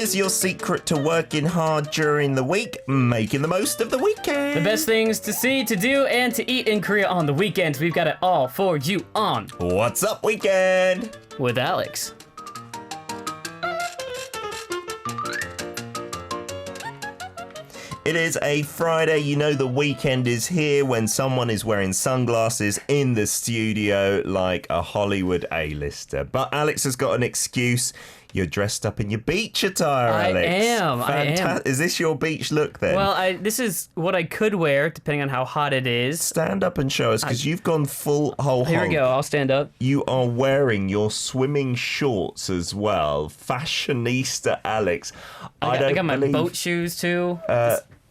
is your secret to working hard during the week? Making the most of the weekend. The best things to see, to do, and to eat in Korea on the weekends. We've got it all for you on What's Up Weekend with Alex. It is a Friday. You know the weekend is here when someone is wearing sunglasses in the studio like a Hollywood A-lister. But Alex has got an excuse. You're dressed up in your beach attire, Alex. I am. Is this your beach look then? Well, this is what I could wear depending on how hot it is. Stand up and show us because you've gone full whole hog. Here we go. I'll stand up. You are wearing your swimming shorts as well. Fashionista Alex. I got my boat shoes too.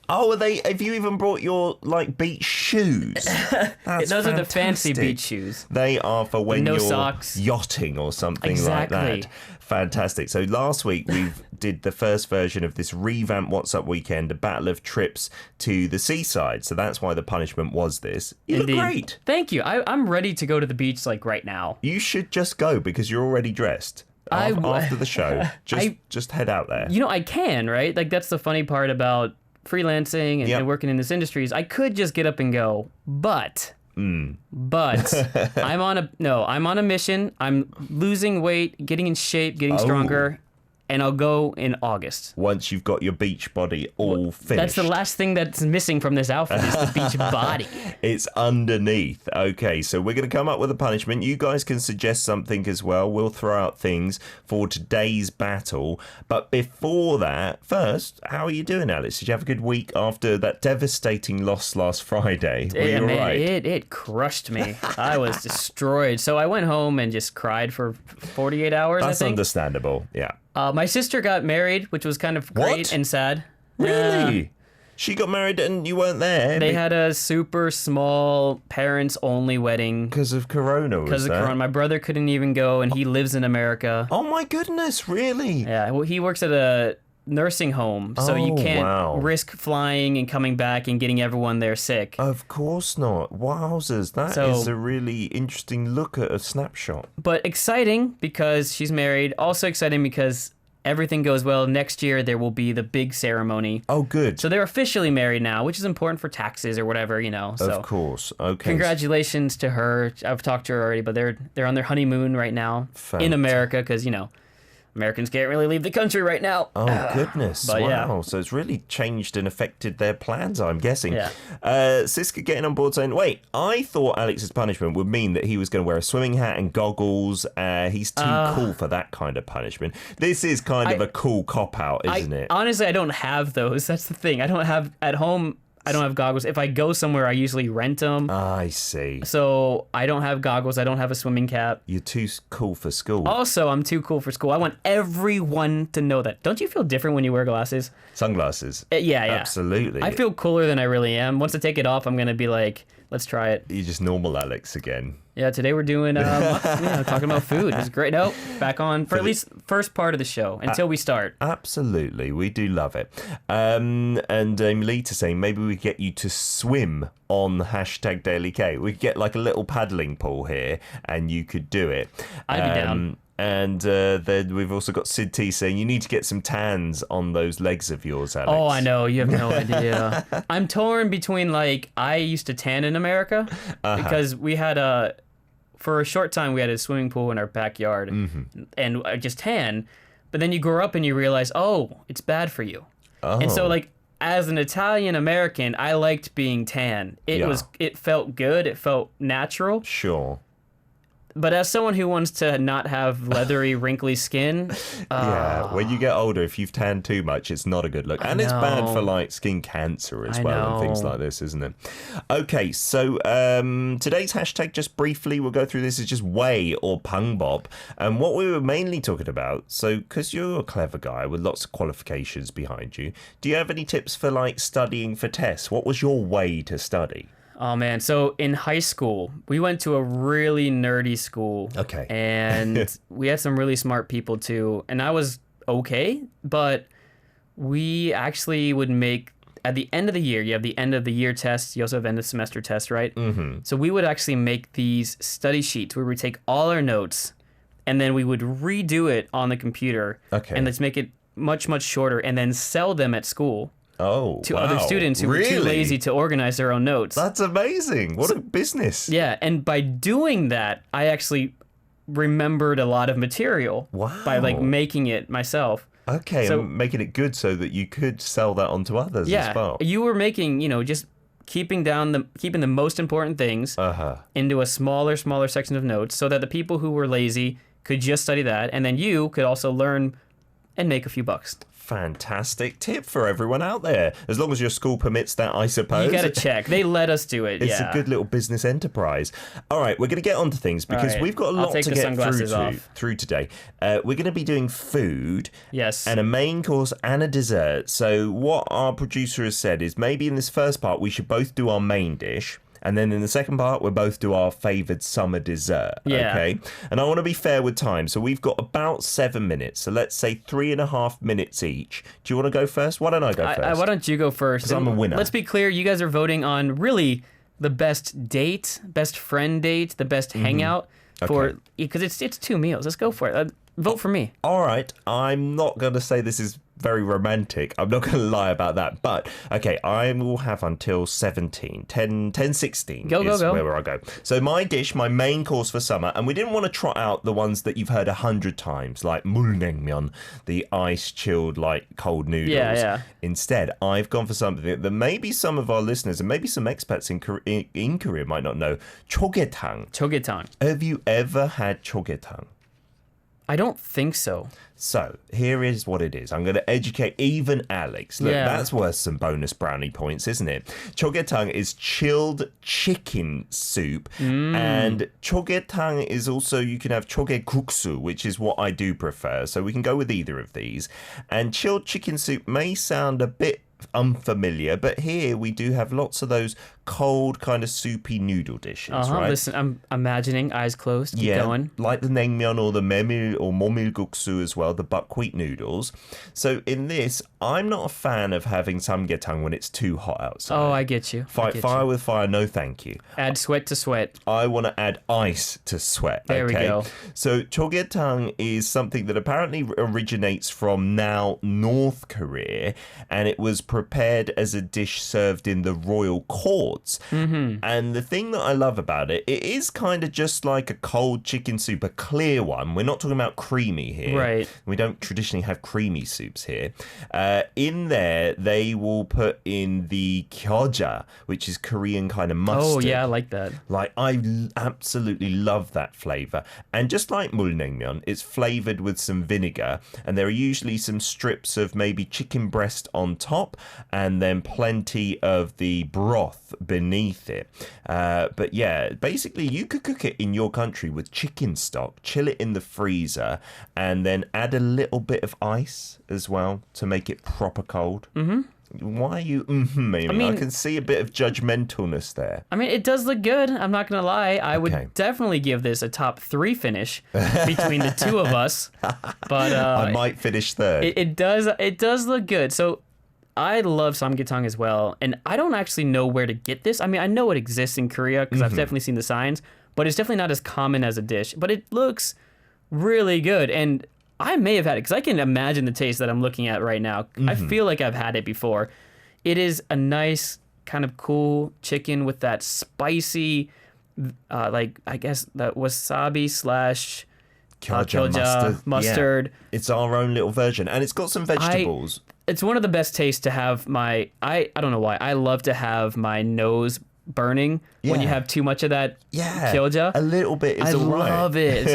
Are they? Have you even brought your beach shoes? That's Those fantastic. are the fancy beach shoes. They are for when you're socks. yachting or something Exactly. like that. Fantastic. So last week we did the first version of this revamped What's Up Weekend, a battle of trips to the seaside. So that's why the punishment was this. You Indeed. look great. Thank you. I'm ready to go to the beach right now. You should just go because you're already dressed. After the show, just head out there. You know, I can, right? That's the funny part about freelancing and working in this industry is I could just get up and go, but I'm on a mission. I'm losing weight, getting in shape, getting stronger, and I'll go in August. Once you've got your beach body all finished. That's the last thing that's missing from this outfit is the beach body. It's underneath. Okay, so we're going to come up with a punishment. You guys can suggest something as well. We'll throw out things for today's battle. But before that, first, how are you doing, Alex? Did you have a good week after that devastating loss last Friday? Were you all right? It crushed me. I was destroyed. So I went home and just cried for 48 hours, That's I think. understandable, yeah. My sister got married, which was kind of great and sad. Really? She got married and you weren't there? They had a super small parents-only wedding. Because of Corona, Because of Corona. My brother couldn't even go, and he lives in America. Oh my goodness, really? Yeah, well, he works at a nursing home, so you can't risk flying and coming back and getting everyone there sick. Of course not. Wowzers, that is a really interesting look at a snapshot. But exciting because she's married. Also exciting because everything goes well. Next year there will be the big ceremony. Oh, good. So they're officially married now, which is important for taxes or whatever, So of course. Okay. Congratulations to her. I've talked to her already, but they're on their honeymoon right now in America because Americans can't really leave the country right now. Oh, goodness. Wow. Yeah. So it's really changed and affected their plans, I'm guessing. Yeah. Siska getting on board saying, wait, I thought Alex's punishment would mean that he was going to wear a swimming hat and goggles. He's too cool for that kind of punishment. This is kind of a cool cop-out, isn't it? Honestly, I don't have those. That's the thing. I don't have, at home, I don't have goggles. If I go somewhere, I usually rent them. I see. So I don't have goggles. I don't have a swimming cap. You're too cool for school. Also, I'm too cool for school. I want everyone to know that. Don't you feel different when you wear glasses? Sunglasses. Yeah. Absolutely. I feel cooler than I really am. Once I take it off, I'm going to be like, let's try it. You're just normal Alex again. Yeah, today we're doing, talking about food. It's great. No, back on for at least first part of the show until we start. Absolutely. We do love it. And Melita saying maybe we get you to swim on #DailyK. We could get like a little paddling pool here and you could do it. I'd be down. And then we've also got Sid T saying you need to get some tans on those legs of yours, Alex. Oh, I know. You have no idea. I'm torn between I used to tan in America because we had for a short time we had a swimming pool in our backyard and I just tan. But then you grow up and you realize, it's bad for you. Oh. And so as an Italian American, I liked being tan. It felt good. It felt natural. Sure. But as someone who wants to not have leathery, wrinkly skin... when you get older, if you've tanned too much, it's not a good look. And it's bad for, skin cancer as well and things like this, isn't it? Okay, so today's hashtag, just briefly, we'll go through this, is just way or pungbop. And what we were mainly talking about, so because you're a clever guy with lots of qualifications behind you, do you have any tips for, studying for tests? What was your way to study? Oh, man. So in high school, we went to a really nerdy school. Okay. And we had some really smart people, too. And I was okay, but we actually would make, at the end of the year, you have the end of the year tests. You also have end of semester tests, right? Mm-hmm. So we would actually make these study sheets where we take all our notes, and then we would redo it on the computer. Okay. And let's make it much, much shorter and then sell them at school. Oh, to other students who were too lazy to organize their own notes. That's amazing. What a business. Yeah, and by doing that, I actually remembered a lot of material by like making it myself. Okay, so, and making it good so that you could sell that on to others as well. You were making, just keeping the most important things into a smaller section of notes so that the people who were lazy could just study that, and then you could also learn and make a few bucks. Fantastic tip for everyone out there. As long as your school permits that, I suppose. You got to check. They let us do it. It's a good little business enterprise. All right, we're going to get on to things because we've got a lot to get through today. We're going to be doing food. Yes. And a main course and a dessert. So what our producer has said is maybe in this first part, we should both do our main dish. And then in the second part, we'll both do our favoured summer dessert. Yeah. Okay. And I want to be fair with time. So we've got about 7 minutes. So let's say 3.5 minutes each. Do you want to go first? Why don't I go first? Why don't you go first? Because I'm a winner. Let's be clear. You guys are voting on really the best date, best friend date, the best hangout because it's 2 meals. Let's go for it. Vote for me. All right. I'm not going to say this is very romantic. I'm not going to lie about that. But, okay, I will have until 10:16 go. Where I go. So my dish, my main course for summer, and we didn't want to trot out the ones that you've heard 100 times, like mulnaengmyeon, the ice-chilled, like, cold noodles. Yeah. Instead, I've gone for something that maybe some of our listeners and maybe some expats in Korea might not know. Chogetang. Chogetang. Have you ever had chogetang? I don't think so. So, here is what it is. I'm going to educate even Alex. Look, that's worth some bonus brownie points, isn't it? Chogetang is chilled chicken soup. And chogetang is also, you can have chogeguksu, which is what I do prefer. So, we can go with either of these. And chilled chicken soup may sound a bit unfamiliar, but here we do have lots of those cold kind of soupy noodle dishes, right? Listen, I'm imagining, eyes closed, keep going. Like the naengmyeon or the memil or momilguksu as well, the buckwheat noodles. So in this, I'm not a fan of having samgyetang when it's too hot outside. Oh, I get you. Fight fire with fire, no thank you. Add sweat to sweat. I want to add ice to sweat. There we go. So chogetang is something that apparently originates from now North Korea, and it was prepared as a dish served in the royal court. And the thing that I love about it, it is kind of just like a cold chicken soup, a clear one. We're not talking about creamy here. Right. We don't traditionally have creamy soups here. In there, they will put in the gyoja, which is Korean kind of mustard. Oh, yeah, I like that. Like, I absolutely love that flavor. And just like mulnaengmyeon, it's flavored with some vinegar. And there are usually some strips of maybe chicken breast on top and then plenty of the broth beneath it. But yeah, basically you could cook it in your country with chicken stock, chill it in the freezer, and then add a little bit of ice as well to make it proper cold. Why are you Amy? I can see a bit of judgmentalness there. I mean, it does look good. I'm not going to lie. I would definitely give this a top 3 finish between the two of us. But I might finish third. It does look good. So I love samgyetang as well, and I don't actually know where to get this. I mean, I know it exists in Korea because I've definitely seen the signs, but it's definitely not as common as a dish. But it looks really good, and I may have had it because I can imagine the taste that I'm looking at right now. I feel like I've had it before. It is a nice kind of cool chicken with that spicy, like I guess that wasabi / gyoja mustard. Yeah. It's our own little version, and it's got some vegetables. It's one of the best tastes to have I don't know why. I love to have my nose burning when you have too much of that gyoja. A little bit is all right. I love it.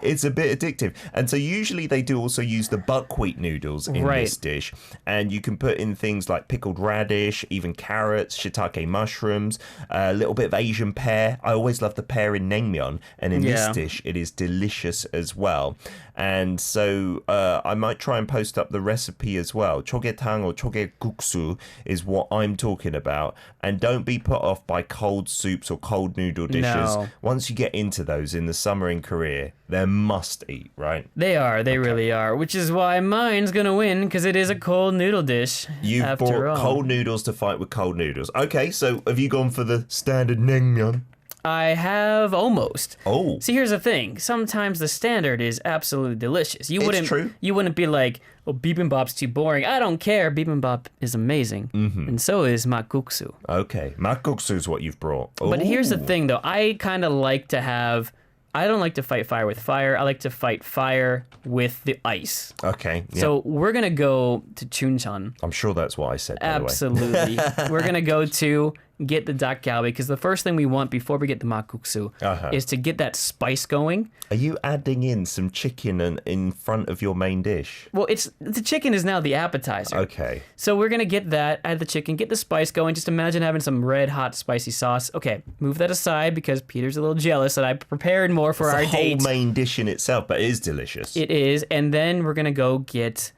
It's a bit addictive. And so usually they do also use the buckwheat noodles in this dish. And you can put in things like pickled radish, even carrots, shiitake mushrooms, a little bit of Asian pear. I always love the pear in naengmyeon. And in this dish, it is delicious as well. And so I might try and post up the recipe as well. Chogetang or chogeguksu is what I'm talking about. And don't be put off by cold soups or cold noodle dishes. No. Once you get into those in the summer in Korea, they're must eat, right? They are. They really are. Which is why mine's going to win, because it is a cold noodle dish. You've bought cold noodles to fight with cold noodles. Okay, so have you gone for the standard naengmyeon? I have almost. Oh. See, here's the thing. Sometimes the standard is absolutely delicious. It's true. You wouldn't be like, oh, bibimbap's too boring. I don't care. Bibimbap is amazing. Mm-hmm. And so is makguksu. Okay. Makguksu is what you've brought. Ooh. But here's the thing, though. I kind of like to have... I don't like to fight fire with fire. I like to fight fire with the ice. Okay. Yeah. So we're going to go to Chuncheon. I'm sure that's what I said, by Absolutely. the way. We're going to go to get the dak galbi because the first thing we want before we get the makguksu is to get that spice going. Are you adding in some chicken in front of your main dish? Well, the chicken is now the appetizer. Okay. So we're going to get that, add the chicken, get the spice going. Just imagine having some red hot spicy sauce. Okay, move that aside because Peter's a little jealous that I prepared more for our date. It's a whole main dish in itself, but it is delicious. It is. And then we're going to go get...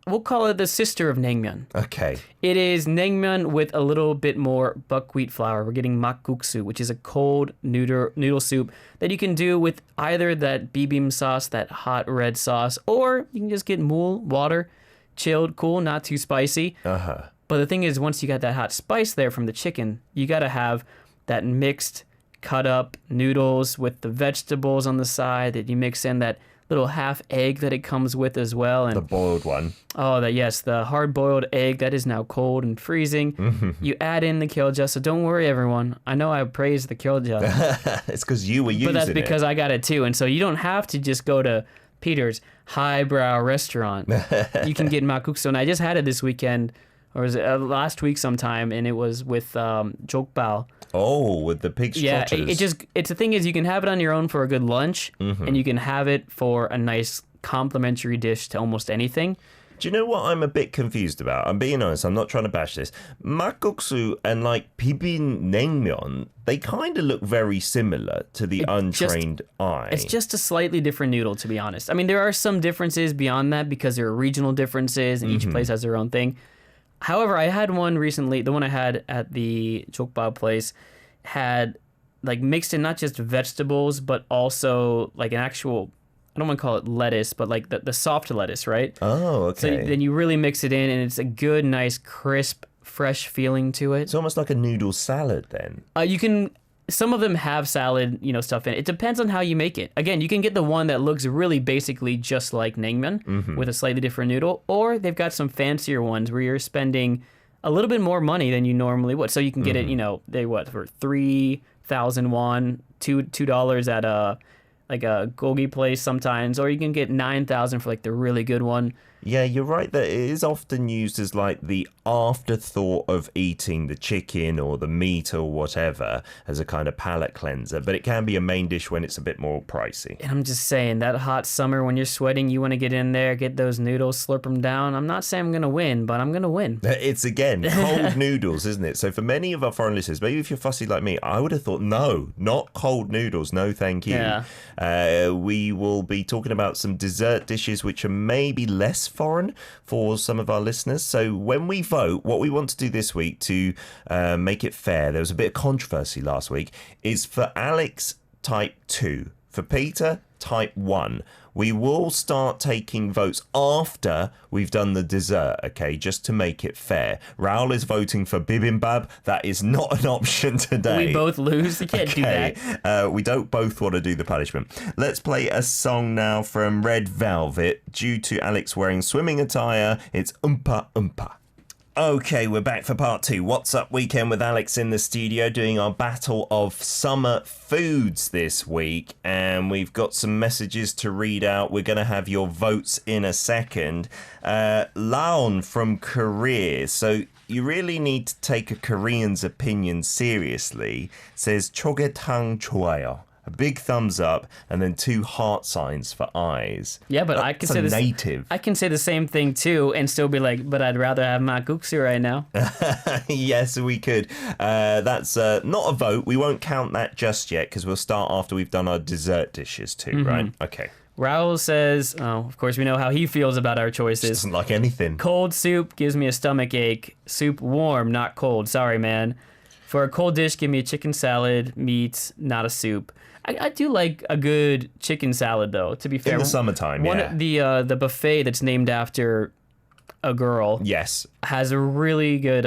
We'll call it the sister of naengmyeon. Okay. It is naengmyeon with a little bit more buckwheat flour. We're getting makguksu, which is a cold noodle soup that you can do with either that bibim sauce, that hot red sauce, or you can just get mul, water, chilled, cool, not too spicy. Uh-huh. But the thing is, once you got that hot spice there from the chicken, you got to have that mixed, cut up noodles with the vegetables on the side that you mix in that little half egg that it comes with as well. And the boiled one. Oh, the hard boiled egg that is now cold and freezing. You add in the killja, so don't worry, everyone. I know I praised the killja. It's because you were using it. But that's because I got it too. And so you don't have to just go to Peter's highbrow restaurant. You can get makguksu. And I just had it this weekend, or was it last week sometime, and it was with jokbal. Oh, with the pig structures. Yeah, it's the thing is you can have it on your own for a good lunch, and you can have it for a nice complimentary dish to almost anything. Do you know what I'm a bit confused about? I'm being honest, I'm not trying to bash this. Makguksu and like bibin naengmyeon, they kind of look very similar to the untrained eye. It's just a slightly different noodle, to be honest. I mean, there are some differences beyond that because there are regional differences and each place has their own thing. However, I had one recently, the one I had at the jokbal place had like mixed in not just vegetables, but also like an actual, I don't want to call it lettuce, but like the soft lettuce, right? Oh, okay. So then you really mix it in and it's a good, nice, crisp, fresh feeling to it. It's almost like a noodle salad then. Some of them have salad, stuff in it. It depends on how you make it. Again, you can get the one that looks really basically just like naengmyeon with a slightly different noodle, or they've got some fancier ones where you're spending a little bit more money than you normally would. So you can get it, for 3,000 won, $2 at a gogi place sometimes, or you can get 9,000 for like the really good one. Yeah, you're right that it is often used as like the afterthought of eating the chicken or the meat or whatever as a kind of palate cleanser, but it can be a main dish when it's a bit more pricey. And I'm just saying, that hot summer when you're sweating, you want to get in there, get those noodles, slurp them down. I'm not saying I'm going to win, but I'm going to win. It's, again, cold noodles, isn't it? So for many of our foreign listeners, maybe if you're fussy like me, I would have thought, no, not cold noodles, no thank you. Yeah. We will be talking about some dessert dishes which are maybe less foreign for some of our listeners. So when we vote, what we want to do this week to make it fair, there was a bit of controversy last week, is for Alex type 2, for Peter type 1. We will start taking votes after we've done the dessert, okay, just to make it fair. Raoul is voting for bibimbap. That is not an option today. We both lose. You can't do that. We don't both want to do the punishment. Let's play a song now from Red Velvet. Due to Alex wearing swimming attire, it's Oompa Oompa. Okay, we're back for part 2. What's Up Weekend with Alex in the studio doing our battle of summer foods this week. And we've got some messages to read out. We're going to have your votes in a second. Laon from Korea. So you really need to take a Korean's opinion seriously. Says chogetang 좋아요. A big thumbs up, and then 2 heart signs for eyes. Yeah, but I can say this. Native. I can say the same thing too, and still be like, but I'd rather have makguksu right now. Yes, we could. That's not a vote. We won't count that just yet because we'll start after we've done our dessert dishes too, right? Okay. Raoul says, of course, we know how he feels about our choices. Doesn't like anything. Cold soup gives me a stomach ache. Soup warm, not cold. Sorry, man. For a cold dish, give me a chicken salad, meat, not a soup. I do like a good chicken salad, though, to be fair. In the summertime, The buffet that's named after a girl yes, has a really good,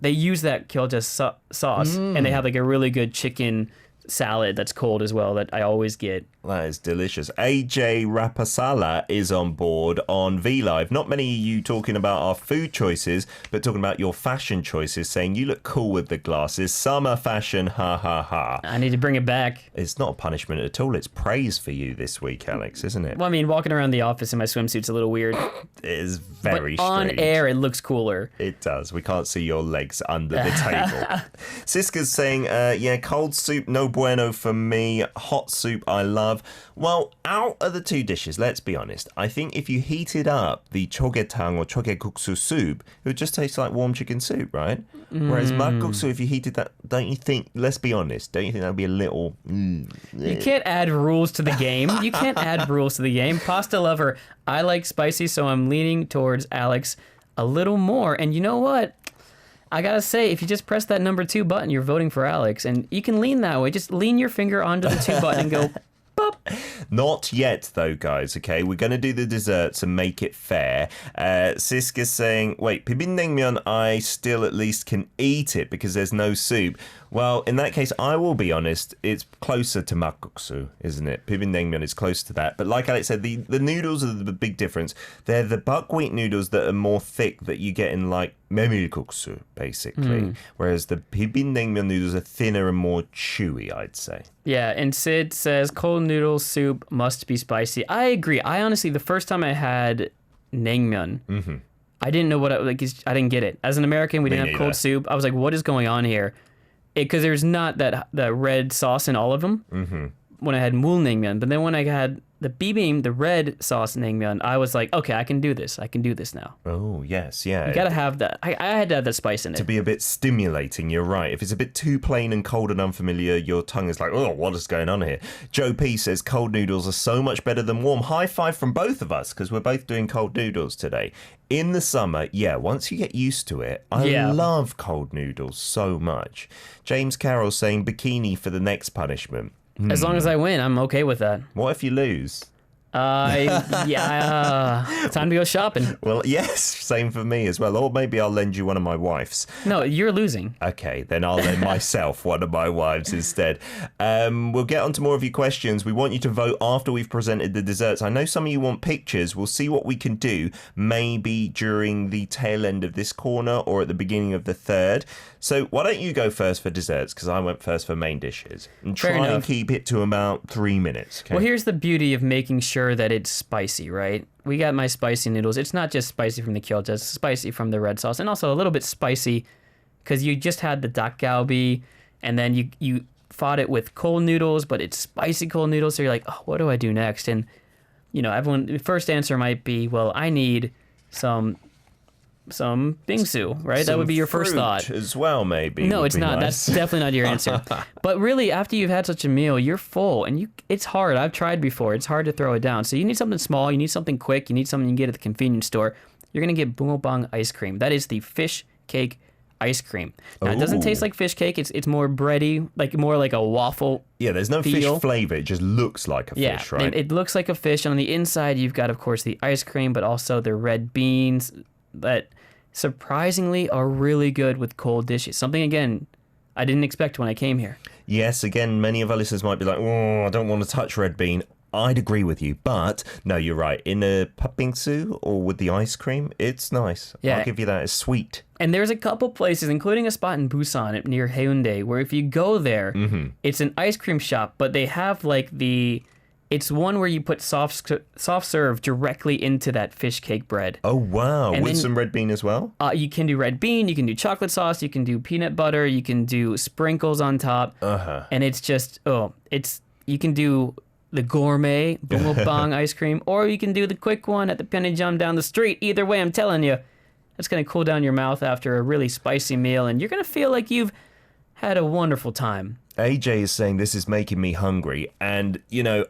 they use that gyoza sauce, and they have like a really good chicken salad that's cold as well that I always get. That is delicious. AJ Rapasala is on board on VLive. Not many of you talking about our food choices, but talking about your fashion choices, saying you look cool with the glasses. Summer fashion, ha ha ha. I need to bring it back. It's not a punishment at all. It's praise for you this week, Alex, isn't it? Well, I mean, walking around the office in my swimsuit's a little weird. It is very but on strange. air, it looks cooler. It does. We can't see your legs under the table. Siska's saying, yeah, cold soup, no bueno for me. Hot soup, I love. Well, out of the two dishes, let's be honest, I think if you heated up the chogetang or chogekuksu soup, it would just taste like warm chicken soup, right? Whereas makguksu, if you heated that, don't you think, let's be honest, don't you think that would be a little... You can't add rules to the game. You can't add rules to the game. Pasta lover, I like spicy, so I'm leaning towards Alex a little more. And you know what? I gotta say, if you just press that number 2 button, you're voting for Alex. And you can lean that way. Just lean your finger onto the 2 button and go... Not yet, though, guys, okay? We're going to do the desserts and make it fair. Siska's saying, wait, bibinnnaengmyeon, I still at least can eat it because there's no soup. Well, in that case, I will be honest, it's closer to makguksu, isn't it? Bibinnnaengmyeon is close to that. But like Alex said, the noodles are the big difference. They're the buckwheat noodles that are more thick that you get in, like, me밀국수, basically. Whereas the bibinnnaengmyeon noodles are thinner and more chewy, I'd say. Yeah, and Sid says, cold noodle soup must be spicy. I agree. I honestly, the first time I had naengmyeon, I didn't know what, I didn't get it. As an American, we didn't have cold soup. I was like, what is going on here? Because there's not that red sauce in all of them when I had mulnaengmyeon. But then when I had the bibim, the red sauce naengmyeon, I was like, okay, I can do this. I can do this now. Oh, yes, yeah. You gotta have that. I had to have that spice in it. To be a bit stimulating, you're right. If it's a bit too plain and cold and unfamiliar, your tongue is like, oh, what is going on here? Joe P says cold noodles are so much better than warm. High five from both of us, because we're both doing cold noodles today. In the summer, yeah, once you get used to it, I love cold noodles so much. James Carroll saying bikini for the next punishment. As long as I win, I'm okay with that. What if you lose? Time to go shopping. Well, yes, same for me as well. Or maybe I'll lend you one of my wives. No, you're losing. Okay, then I'll lend myself one of my wives instead. We'll get on to more of your questions. We want you to vote after we've presented the desserts. I know some of you want pictures. We'll see what we can do, maybe during the tail end of this corner or at the beginning of the third. So why don't you go first for desserts, because I went first for main dishes. And try and keep it to about 3 minutes. Okay? Well, here's the beauty of making sure that it's spicy, right? We got my spicy noodles. It's not just spicy from the gyoza, it's spicy from the red sauce, and also a little bit spicy because you just had the dakgalbi, and then you fought it with cold noodles, but it's spicy cold noodles, so you're like, oh, what do I do next? And, you know, the first answer might be, well, I need some bingsu, right? That would be your first thought. As well, maybe. No, it's not. Nice. That's definitely not your answer. But really, after you've had such a meal, you're full, and it's hard. I've tried before. It's hard to throw it down. So you need something small. You need something quick. You need something you can get at the convenience store. You're gonna get bungeoppang ice cream. That is the fish cake ice cream. Now, it doesn't taste like fish cake. It's more bready, more like a waffle. Yeah, there's no fish flavor. It just looks like a fish, right? It looks like a fish. And on the inside, you've got, of course, the ice cream, but also the red beans that surprisingly are really good with cold dishes. Something, again, I didn't expect when I came here. Yes, again, many of our listeners might be like, oh, I don't want to touch red bean. I'd agree with you, but no, you're right. In a patbingsu or with the ice cream, it's nice. Yeah. I'll give you that. It's sweet. And there's a couple places, including a spot in Busan near Haeundae, where if you go there, it's an ice cream shop, but they have it's one where you put soft serve directly into that fish cake bread. Oh, wow. And with some red bean as well? You can do red bean, you can do chocolate sauce, you can do peanut butter, you can do sprinkles on top. And it's just, you can do the gourmet bungeoppang ice cream, or you can do the quick one at the Pyeongjam down the street. Either way, I'm telling you, it's going to cool down your mouth after a really spicy meal, and you're going to feel like you've had a wonderful time. AJ is saying this is making me hungry. And,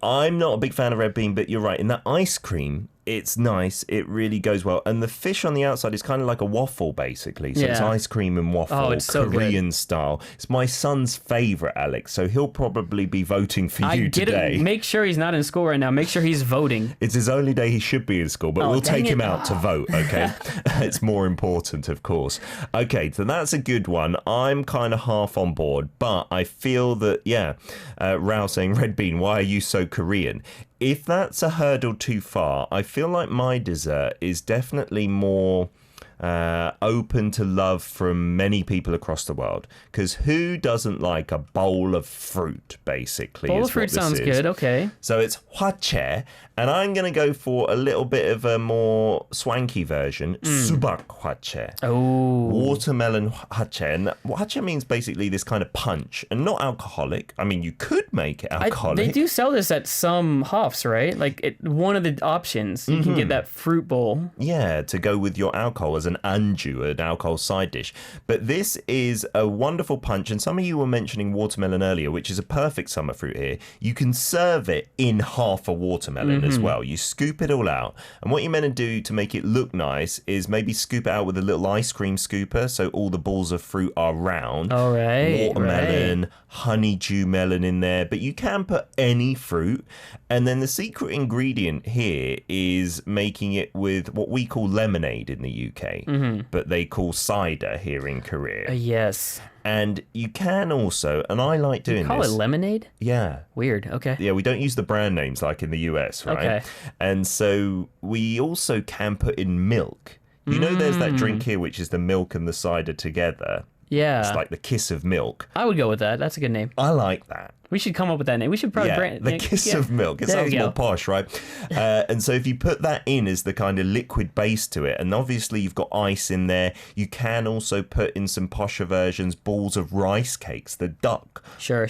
I'm not a big fan of red bean, but you're right. In that ice cream, it's nice. It really goes well. And the fish on the outside is kind of like a waffle, basically. So it's ice cream and waffle, it's so Korean good. style. It's my son's favorite, Alex. So he'll probably be voting for you today. Make sure he's not in school right now. Make sure he's voting. It's his only day he should be in school, but we'll take him out to vote, okay? It's more important, of course. Okay, so that's a good one. I'm kind of half on board, but I feel that, Rao saying, red bean, why are you so Korean? If that's a hurdle too far, I feel like my dessert is definitely more open to love from many people across the world. Because who doesn't like a bowl of fruit, basically? Bowl of fruit sounds good, okay. So it's hwachae, and I'm going to go for a little bit of a more swanky version, subak hwachae. Oh. Watermelon hwachae. And hwachae means basically this kind of punch, and not alcoholic. I mean, you could make it alcoholic. They do sell this at some hofs, right? Like one of the options, you can get that fruit bowl. Yeah, to go with your alcohol as an anju, an alcohol side dish. But this is a wonderful punch, and some of you were mentioning watermelon earlier, which is a perfect summer fruit here. You can serve it in half a watermelon as well. You scoop it all out, and what you're meant to do to make it look nice is maybe scoop it out with a little ice cream scooper, so all the balls of fruit are round. All right. Watermelon, honeydew melon in there, but you can put any fruit. And then the secret ingredient here is making it with what we call lemonade in the UK, but they call cider here in Korea. Yes. And you can also, and I like doing Call this. it lemonade? Yeah. Weird. Okay. Yeah, we don't use the brand names like in the US, right? Okay. And so we also can put in milk. You know, there's that drink here, which is the milk and the cider together. Yeah. It's like the kiss of milk. I would go with that. That's a good name. I like that. We should come up with that name. We should probably brand the kiss of milk. It sounds more posh, right? And so if you put that in as the kind of liquid base to it, and obviously you've got ice in there, you can also put in some posher versions, balls of rice cakes, the duck,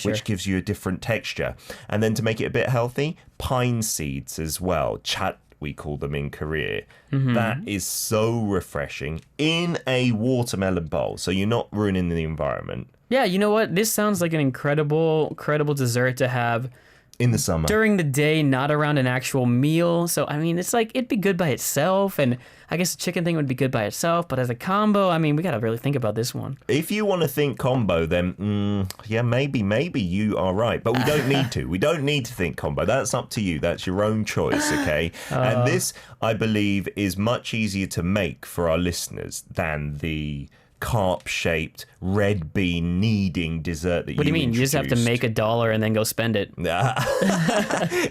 which gives you a different texture. And then to make it a bit healthy, pine seeds as well, chat we call them in Korea. That is so refreshing in a watermelon bowl, so you're not ruining the environment. Yeah, you know what? This sounds like an incredible dessert to have in the summer. During the day, not around an actual meal. So, I mean, it's like, it'd be good by itself. And I guess the chicken thing would be good by itself. But as a combo, I mean, we got to really think about this one. If you want to think combo, then, maybe you are right. But we don't need to. We don't need to think combo. That's up to you. That's your own choice, okay? And this, I believe, is much easier to make for our listeners than the carp-shaped red bean kneading dessert that What do you mean? Introduced. You just have to make $1 and then go spend it.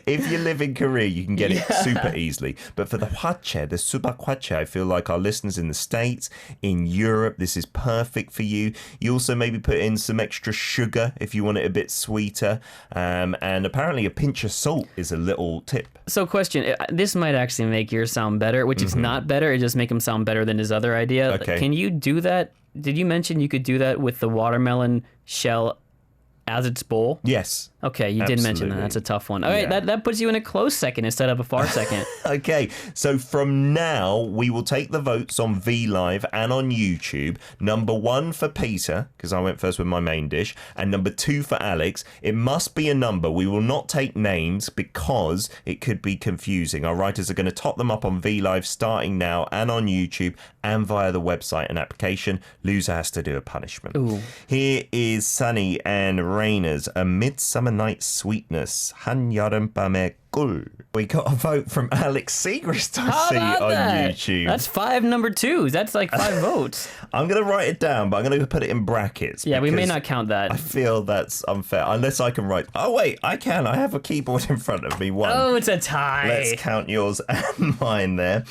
If you live in Korea, you can get it super easily. But for the hwachae, the subak hwachae, I feel like our listeners in the States, in Europe, this is perfect for you. You also maybe put in some extra sugar if you want it a bit sweeter. And apparently a pinch of salt is a little tip. So question, this might actually make yours sound better, which is not better. It just make him sound better than his other idea. Okay. Can you do that? Did you mention you could do that with the watermelon shell as its bowl? Yes. Okay, you did mention that. That's a tough one. All right, that puts you in a close second instead of a far second. Okay, so from now, we will take the votes on VLive and on YouTube. Number 1 for Peter, because I went first with my main dish, and number 2 for Alex. It must be a number. We will not take names because it could be confusing. Our writers are going to top them up on VLive starting now and on YouTube and via the website and application. Loser has to do a punishment. Ooh. Here is Sunny and Raina's A Midsummer Night's Sweetness, 한여름밤의 꿀. We got a vote from Alex Segrist, I see, on YouTube. That's 5 number 2s. That's like 5 votes. I'm going to write it down, but I'm going to put it in brackets. Yeah, we may not count that. I feel that's unfair, unless I can write... Oh, wait, I can. I have a keyboard in front of me. 1. Oh, it's a tie. Let's count yours and mine there.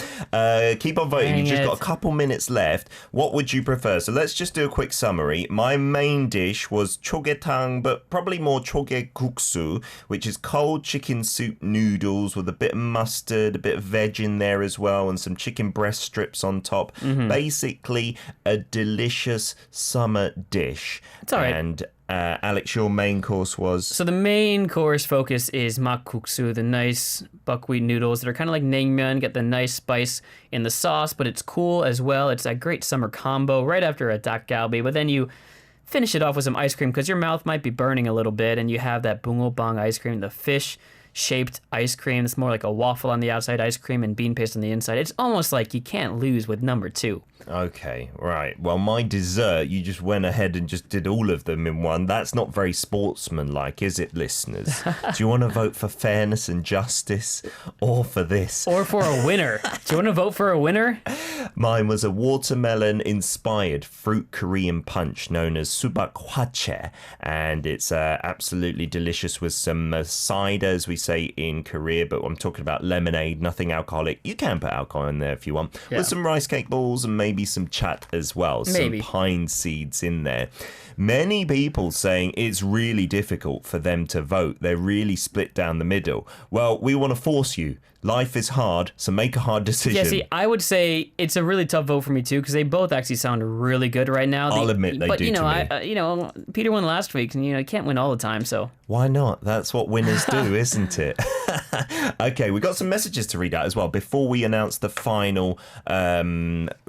Keep on voting. You've just got a couple minutes left. What would you prefer? So let's just do a quick summary. My main dish was chogetang, but probably more choge-guksu, which is cold chicken soup noodles with a bit of mustard, a bit of veg in there as well, and some chicken breast strips on top. Basically, a delicious summer dish. It's all right. And Alex, your main course was? So the main course focus is makguksu, the nice buckwheat noodles that are kind of like naengmyeon, get the nice spice in the sauce, but it's cool as well. It's a great summer combo right after a dakgalbi, but then you finish it off with some ice cream because your mouth might be burning a little bit, and you have that bungobang ice cream, the fish-shaped ice cream. It's more like a waffle on the outside, ice cream, and bean paste on the inside. It's almost like you can't lose with number 2. Okay, right. Well, my dessert, you just went ahead and just did all of them in one. That's not very sportsmanlike, is it, listeners? Do you want to vote for fairness and justice, or for this? Or for a winner? Do you want to vote for a winner? Mine was a watermelon-inspired fruit Korean punch known as subak hwache, and it's absolutely delicious with some cider, as we say in Korea, but I'm talking about lemonade, nothing alcoholic. You can put alcohol in there if you want, with some rice cake balls and maybe some chat as well, some pine seeds in there. Many people saying it's really difficult for them to vote. They're really split down the middle. Well, we want to force you. Life is hard, so make a hard decision. Yeah, see, I would say it's a really tough vote for me too, because they both actually sound really good right now. I'll admit they do to me. Peter won last week, and you can't win all the time, so. Why not? That's what winners do, isn't it? Okay, we got some messages to read out as well. Before we announce the final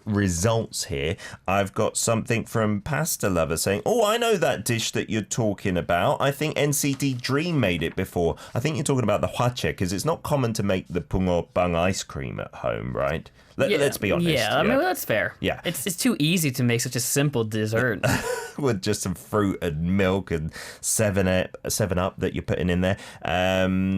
results here, I've got something from Pasta Lover saying, oh, I know that dish that you're talking about. I think NCT Dream made it before. I think you're talking about the hwache, because it's not common to make the bungobang ice cream at home, right? Let's be honest. Yeah, I mean, that's fair. Yeah. It's too easy to make such a simple dessert. With just some fruit and milk and 7-Up that you're putting in there.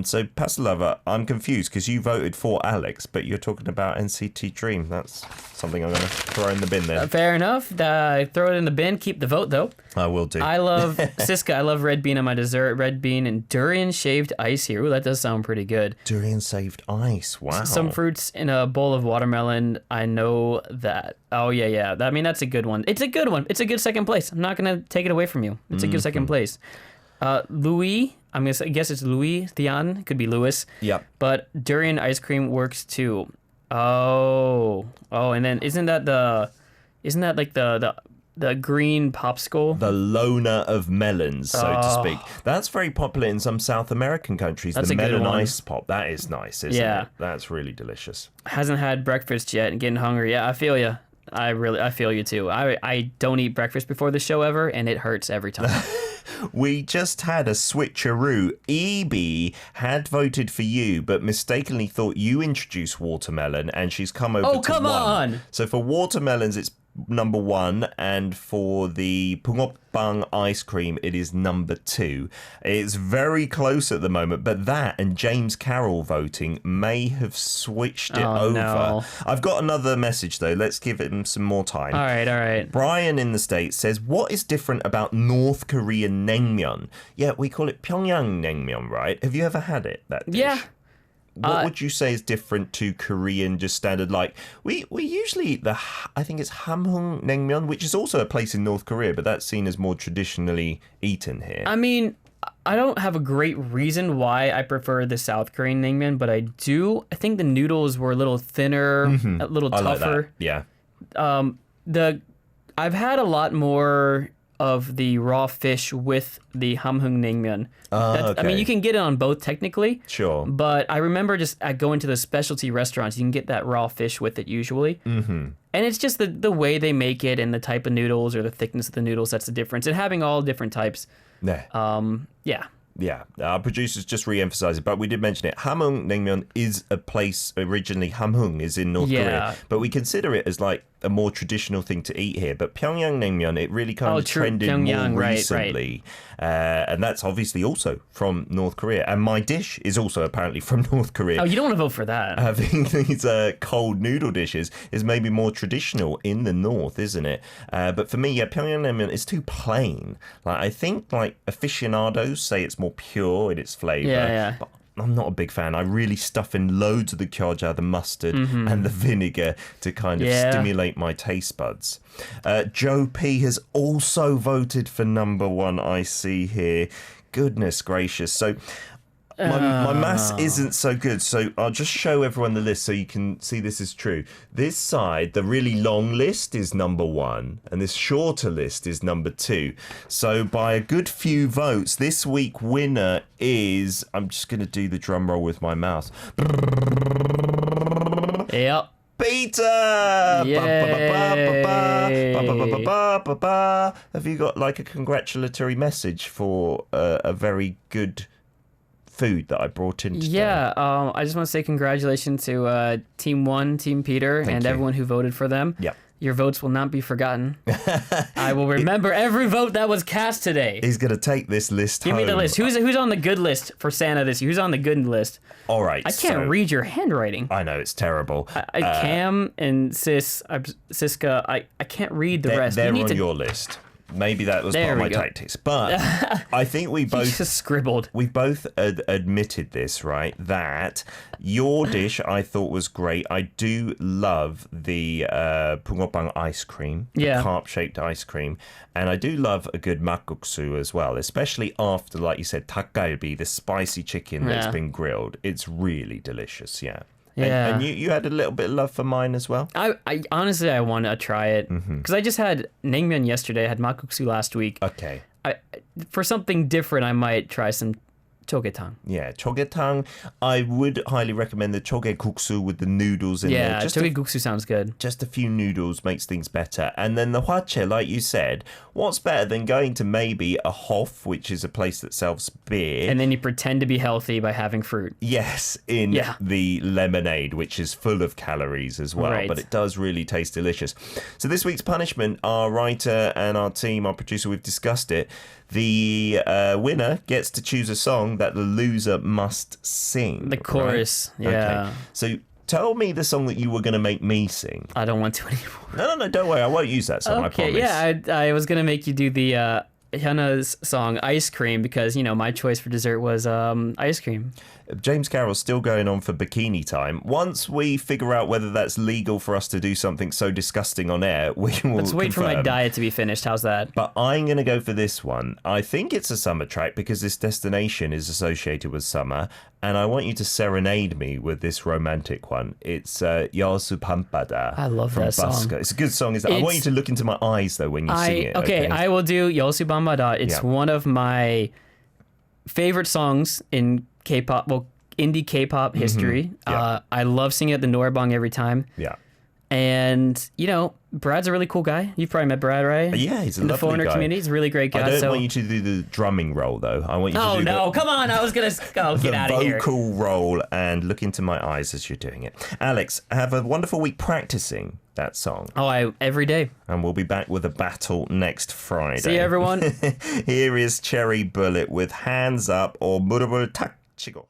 So, Pasta Lover, I'm confused because you voted for Alex, but you're talking about NCT Dream. That's something I'm going to throw in the bin there. Fair enough. Throw it in the bin. Keep the vote, though. I will do. I love, Siska, I love red bean on my dessert. Red bean and durian shaved ice here. Ooh, that does sound pretty good. Durian shaved ice. Wow. Some fruits in a bowl of watermelon. I know that. Oh, yeah. I mean, that's a good one. It's a good one. It's a good second place. I'm not going to take it away from you. It's a good second place. Louis, I guess it's Louis Thian. Could be Louis. Yep. But durian ice cream works too. Oh, and then isn't that like the green popsicle? The loner of melons, so to speak. That's very popular in some South American countries. That's the a good melon one. ice pop. That is nice, isn't it? That's really delicious. Hasn't had breakfast yet and getting hungry. Yeah, I feel you. I feel you too. I don't eat breakfast before the show ever, and it hurts every time. We just had a switcheroo. EB had voted for you, but mistakenly thought you introduced watermelon, and she's come over to come one. on! So for watermelons, it's number 1, and for the bungobang ice cream, it is number 2. It's very close at the moment, but that and James Carroll voting may have switched it over. No. I've got another message though. Let's give him some more time. All right. Brian in the States says, what is different about North Korean naengmyeon? Yeah, we call it Pyongyang naengmyeon, right? Have you ever had it, that dish? Yeah. What would you say is different to Korean, just standard? Like, we usually eat I think it's Hamhung naengmyeon, which is also a place in North Korea, but that's seen as more traditionally eaten here. I mean, I don't have a great reason why I prefer the South Korean naengmyeon, but I think the noodles were a little thinner, a little tougher. Like that. Yeah. I've had a lot more of the raw fish with the hamhung naengmyeon. Okay. I mean, you can get it on both technically. Sure. But I remember just going to the specialty restaurants, you can get that raw fish with it usually. Mm-hmm. And it's just the way they make it and the type of noodles or the thickness of the noodles that's the difference. And having all different types. Yeah. Yeah, our producers just re-emphasise it, but we did mention it. Hamhung naengmyeon is a place originally. Hamhung is in North Korea, but we consider it as like a more traditional thing to eat here. But Pyongyang naengmyeon, it really kind of trended more recently, and that's obviously also from North Korea. And my dish is also apparently from North Korea. Oh, you don't want to vote for that. Having these cold noodle dishes is maybe more traditional in the north, isn't it? But for me, Pyongyang naengmyeon is too plain. Like I think like aficionados say it's more pure in its flavour. Yeah. But I'm not a big fan. I really stuff in loads of the kyoja, the mustard, and the vinegar to kind of stimulate my taste buds. Joe P has also voted for number 1, I see here. Goodness gracious. So my maths isn't so good, so I'll just show everyone the list so you can see this is true. This side, the really long list is number 1, and this shorter list is number 2. So by a good few votes, this week winner is, I'm just going to do the drum roll with my mouse. Yep. Peter! Yay. Have you got like a congratulatory message for a very good food that I brought in today? Yeah, I just want to say congratulations to Team 1, Team Peter, Thank and you. everyone who voted for them. Yep. Your votes will not be forgotten. I will remember every vote that was cast today. He's going to take this list Give home. me the list. Who's on the good list for Santa this year? Who's on the good list? All right. I can't read your handwriting. I know, it's terrible. Cam and Siska, I can't read the rest. They're on your list. Maybe that was part of my tactics. But I think we both just scribbled. We both admitted this, right? That your dish I thought was great. I do love the 붕어빵 ice cream, the carp-shaped ice cream, and I do love a good makguksu as well, especially after, like you said, 닭갈비, the spicy chicken that's been grilled. It's really delicious, yeah. Yeah. And you had a little bit of love for mine as well? I honestly, I want to try it. Because I just had naengmyeon yesterday. I had makguksu last week. Okay. For something different, I might try some chogetang. Yeah, chogetang. I would highly recommend the chogeguksu with the noodles in there. Yeah, chogeguksu sounds good. Just a few noodles makes things better. And then the hwachae, like you said, what's better than going to maybe a Hof, which is a place that sells beer. And then you pretend to be healthy by having fruit. Yes, in the lemonade, which is full of calories as well. Right. But it does really taste delicious. So this week's punishment, our writer and our team, our producer, we've discussed it. The winner gets to choose a song that the loser must sing. The chorus, right? yeah. Okay. So tell me the song that you were going to make me sing. I don't want to anymore. No, don't worry. I won't use that song, I promise. Yeah, I was going to make you do the Hyuna's song, Ice Cream, because, my choice for dessert was ice cream. James Carroll's still going on for Bikini Time. Once we figure out whether that's legal for us to do something so disgusting on air, we will Let's wait for my diet to be finished. How's that? But I'm going to go for this one. I think it's a summer track because this destination is associated with summer, and I want you to serenade me with this romantic one. It's Yasu Pampada. I love that song. It's a good song. I want you to look into my eyes, though, when you sing it. Okay, I will do Yasu Pampada. It's one of my favorite songs in K-pop, indie K-pop history. I love singing at the Norbang every time. Yeah. And, Brad's a really cool guy. You've probably met Brad, right? Yeah, he's a in lovely the foreigner guy. community. He's a really great guy. I don't want you to do the drumming role, though. I want you to do come on. I was going to get out of here. The vocal role, and look into my eyes as you're doing it. Alex, have a wonderful week practicing that song. Every day. And we'll be back with a battle next Friday. See you, everyone. Here is Cherry Bullet with Hands Up or 무릎을 탁 치고.